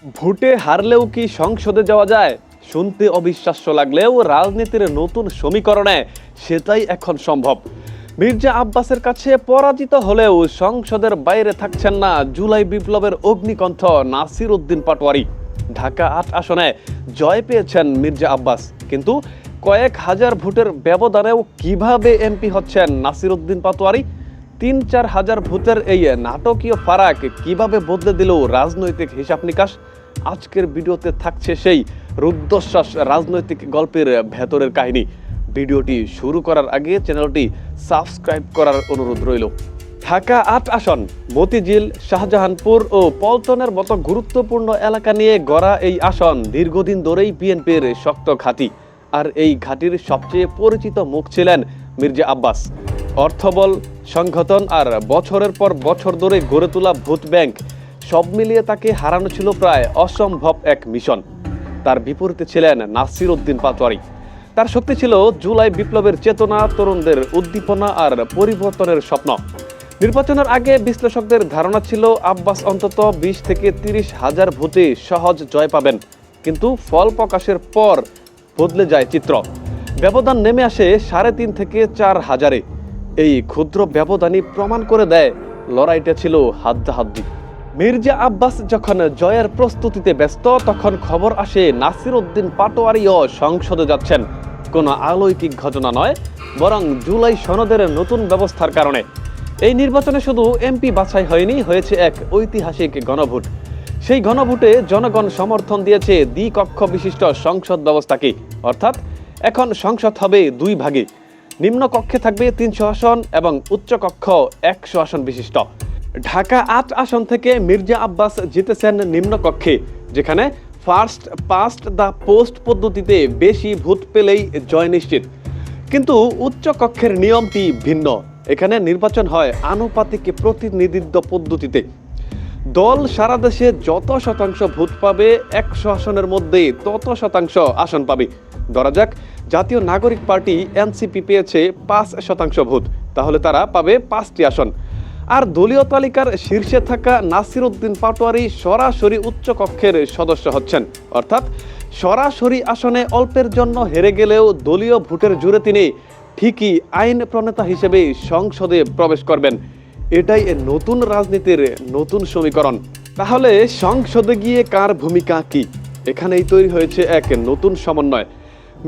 ভোটে হারলেও কি সংসদে যাওয়া যায়? শুনতে অবিশ্বাস্য লাগলেও রাজনীতির নতুন সমীকরণে সেটাই এখন সম্ভব। মির্জা আব্বাসের কাছে পরাজিত হলেও সংসদের বাইরে থাকছেন না জুলাই বিপ্লবের অগ্নিকণ্ঠ নাসির উদ্দিন পাটোয়ারি। ঢাকা ৮ আসনে জয় পেয়েছেন মির্জা আব্বাস, কিন্তু কয়েক হাজার ভোটের ব্যবধানেও কিভাবে এমপি হচ্ছেন নাসির উদ্দিন পাটোয়ারি? ৩-৪ হাজার ভোটের এই নাটকীয় ফারাক কিভাবে বদলে দিল রাজনৈতিক হিসাব নিকাশ? আজকের ভিডিওতে থাকছে সেই রুদ্ধশ্বাস রাজনৈতিক গল্পের ভেতরের কাহিনী। ভিডিওটি শুরু করার আগে চ্যানেলটি সাবস্ক্রাইব করার অনুরোধ রইল। ঢাকা ৮ আসন, মতিঝিল, শাহজাহানপুর ও পল্টনের মতো গুরুত্বপূর্ণ এলাকা নিয়ে গড়া এই আসন দীর্ঘদিন ধরেই বিএনপির শক্ত ঘাঁটি। আর এই ঘাঁটির সবচেয়ে পরিচিত মুখ ছিলেন মির্জা আব্বাস। অর্থবল, সংগঠন আর বছরের পর বছর ধরে গড়ে তোলা ভোট ব্যাংক, সব মিলিয়ে তাকে হারানো ছিল প্রায় অসম্ভব এক মিশন। তার বিপরীতে ছিলেন নাসির উদ্দিন পাটোয়ারি। তার শক্তি ছিল জুলাই বিপ্লবের চেতনা, তরুণদের উদ্দীপনা আর পরিবর্তনের স্বপ্ন। নির্বাচনের আগে বিশ্লেষকদের ধারণা ছিল আব্বাস অন্তত ২০ থেকে ৩০ হাজার ভোটে সহজ জয় পাবেন, কিন্তু ফল প্রকাশের পর বদলে যায় চিত্র। ব্যবধান নেমে আসে ৩.৫ থেকে ৪ হাজারে। এই ক্ষুদ্র ব্যবধানই প্রমাণ করে দেয় লড়াইটা ছিল হাড্ডাহাড্ডি। মির্জা আব্বাস যখন জয়ের প্রস্তুতিতে ব্যস্ত, তখন খবর আসে নাসির উদ্দিন পাটোয়ারিও সংসদে যাচ্ছেন। কোনো অলৌকিক ঘটনা নয়, বরং জুলাই সনদের নতুন ব্যবস্থার কারণে। এই নির্বাচনে শুধু এমপি বাছাই হয়নি, হয়েছে এক ঐতিহাসিক গণভোট। সেই গণভোটে জনগণ সমর্থন দিয়েছে দ্বিকক্ষ বিশিষ্ট সংসদ ব্যবস্থাকে। অর্থাৎ এখন সংসদ হবে ২ ভাগে। নিম্ন কক্ষে থাকবে ৩০০ আসন এবং উচ্চ কক্ষ ১০০ আসন বিশিষ্ট। ঢাকা ৮ আসন থেকে মির্জা আব্বাস জিতেছেন নিম্ন কক্ষে, যেখানে ফার্স্ট পাস্ট দ্য পোস্ট পদ্ধতিতে বেশি ভোট পেলেই জয় নিশ্চিত। কিন্তু উচ্চ কক্ষের নিয়মটি ভিন্ন। এখানে নির্বাচন হয় আনুপাতিক প্রতিনিধিত্ব পদ্ধতিতে। দল সারা দেশে যত শতাংশ ভোট পাবে, ১০০ আসনের মধ্যে তত শতাংশ আসন পাবে। ধরা যাক জাতীয় নাগরিক পার্টি এনসিপি পেয়েছে ৫% ভোট, তাহলে তারা পাবে ৫টি আসন। আর দলীয় তালিকার শীর্ষে থাকা নাসির উদ্দিন পাটোয়ারি সরাসরি উচ্চ কক্ষের সদস্য হচ্ছেন। অর্থাৎ সরাসরি আসনে অল্পের জন্য হেরে গেলেও দলীয় ভোটের জোরে তিনি ঠিকই আইন প্রণেতা হিসেবে সংসদে প্রবেশ করবেন। এটাই নতুন রাজনীতির নতুন সমীকরণ। তাহলে সংসদে গিয়ে কার ভূমিকা কি? এখানেই তৈরি হয়েছে এক নতুন সমন্বয়।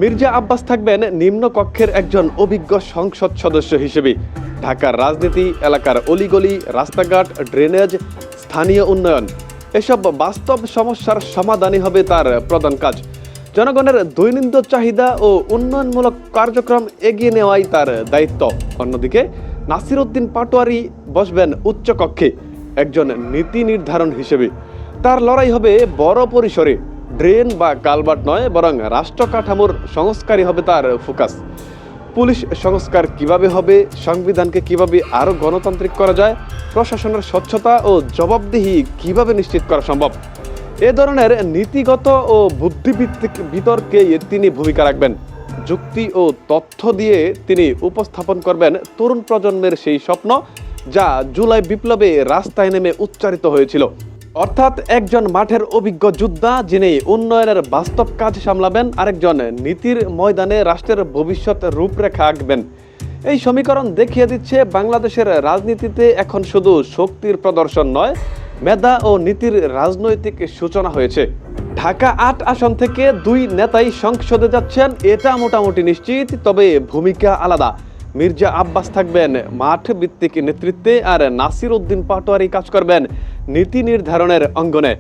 মির্জা আব্বাস থাকবেন নিম্ন কক্ষের একজন অভিজ্ঞ সংসদ সদস্য হিসেবে। ঢাকার রাজনীতি, এলাকার অলিগলি, রাস্তাঘাট, ড্রেনেজ, স্থানীয় উন্নয়ন, এসব বাস্তব সমস্যার সমাধানই হবে তার প্রধান কাজ। জনগণের দৈনন্দিন চাহিদা ও উন্নয়নমূলক কার্যক্রম এগিয়ে নেওয়াই তার দায়িত্ব। অন্যদিকে নাসির উদ্দিন পাটোয়ারি বসবেন উচ্চ কক্ষে একজন নীতি নির্ধারণ হিসেবে। তার লড়াই হবে বড় পরিসরে। ড্রেন বা কালভার্ট নয়, বরং রাষ্ট্র কাঠামোর সংস্কারই হবে তার ফোকাস। পুলিশ সংস্কার কিভাবে হবে, সংবিধানকে কিভাবে আরও গণতান্ত্রিক করা যায়, প্রশাসনের স্বচ্ছতা ও জবাবদিহি কিভাবে নিশ্চিত করা সম্ভব, এ ধরনের নীতিগত ও বুদ্ধিভিত্তিক বিতর্কে তিনি ভূমিকা রাখবেন। যুক্তি ও তথ্য দিয়ে তিনি উপস্থাপন করবেন তরুণ প্রজন্মের সেই স্বপ্ন যা জুলাই বিপ্লবে রাস্তায় নেমে উচ্চারিত হয়েছিল। অর্থাৎ একজন মাঠের অভিজ্ঞ যোদ্ধা, যিনি উন্নয়নের বাস্তব কাজ সামলাবেন, আরেকজন নীতির ময়দানে রাষ্ট্রের ভবিষ্যৎ রূপরেখা আঁকবেন। এই সমীকরণ দেখিয়ে দিচ্ছে বাংলাদেশের রাজনীতিতে এখন শুধু শক্তির প্রদর্শন নয়, মেধা ও নীতির রাজনৈতিক সূচনা হয়েছে। ঢাকা ৮ আসন থেকে ২ নেতাই সংসদে যাচ্ছেন, এটা মোটামুটি নিশ্চিত। তবে ভূমিকা আলাদা। মির্জা আব্বাস থাকবেন মাঠ ভিত্তিক নেতৃত্বে, আর নাসির উদ্দিন পাটোয়ারি কাজ করবেন নীতি নির্ধারণের অঙ্গনে।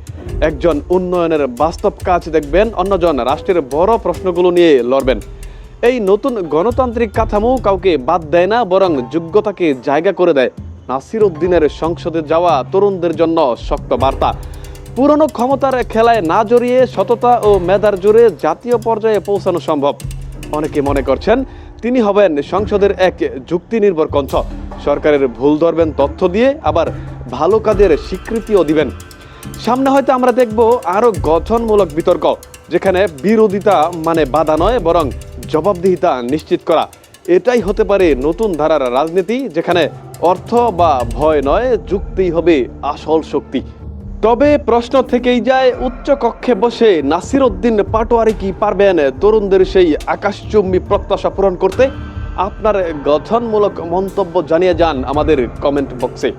একজন উন্নয়নের বাস্তব কাজ দেখবেন, অন্যজন রাষ্ট্রের বড় প্রশ্নগুলো নিয়ে লড়বেন। এই নতুন গণতান্ত্রিক কাঠামো কাউকে বাদ দেয় না, বরং যোগ্যতাকে জায়গা করে দেয়। নাসির উদ্দিনের সংসদে যাওয়া তরুণদের জন্য শক্ত বার্তা। পুরনো ক্ষমতার খেলায় না জড়িয়ে সততা ও মেধার জোরে জাতীয় পর্যায়ে পৌঁছানো সম্ভব। অনেকে মনে করছেন তিনি হবেন সংসদের এক যুক্তি নির্ভর কণ্ঠ। সরকারের ভুল ধরবেন তথ্য দিয়ে, আবার ভালো কাজের স্বীকৃতিও দিবেন। সামনে হয়তো আমরা দেখব আরো গঠনমূলক বিতর্ক, যেখানে বিরোধিতা মানে বাধা নয়, বরং জবাবদিহিতা নিশ্চিত করা। এটাই হতে পারে নতুন ধারার রাজনীতি, যেখানে অর্থ বা ভয় নয়, যুক্তিই হবে আসল শক্তি। তবে প্রশ্ন থেকেই যায়, উচ্চ কক্ষে বসে নাসির উদ্দিন পাটোয়ারি কি পারবেন তরুণদের সেই আকাশচুম্বী প্রত্যাশা পূরণ করতে? আপনার গঠনমূলক মন্তব্য জানিয়ে যান আমাদের কমেন্ট বক্সে।